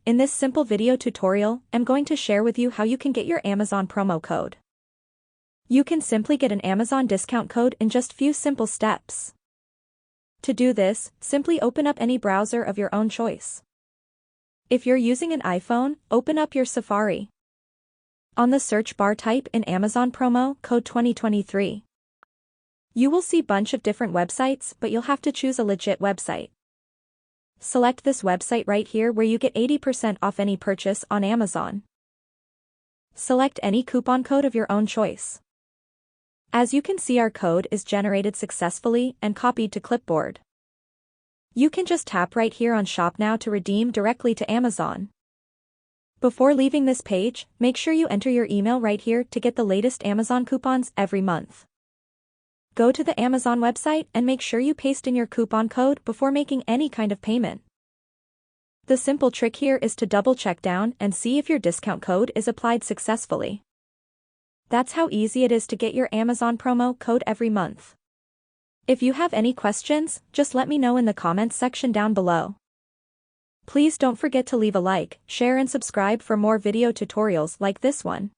In this simple video tutorial, I'm going to share with you how you can get your Amazon promo code. You can simply get an Amazon discount code in just few simple steps. To do this, simply open up any browser of your own choice. If you're using an iPhone, open up your Safari. On the search bar type in Amazon promo code 2023. You will see a bunch of different websites, but you'll have to choose a legit website. Select this website right here where you get 80% off any purchase on Amazon. Select any coupon code of your own choice. As you can see, our code is generated successfully and copied to clipboard. You can just tap right here on Shop Now to redeem directly to Amazon. Before leaving this page, make sure you enter your email right here to get the latest Amazon coupons every month. Go to the Amazon website and make sure you paste in your coupon code before making any kind of payment. The simple trick here is to double check down and see if your discount code is applied successfully. That's how easy it is to get your Amazon promo code every month. If you have any questions, just let me know in the comments section down below. Please don't forget to leave a like, share and subscribe for more video tutorials like this one.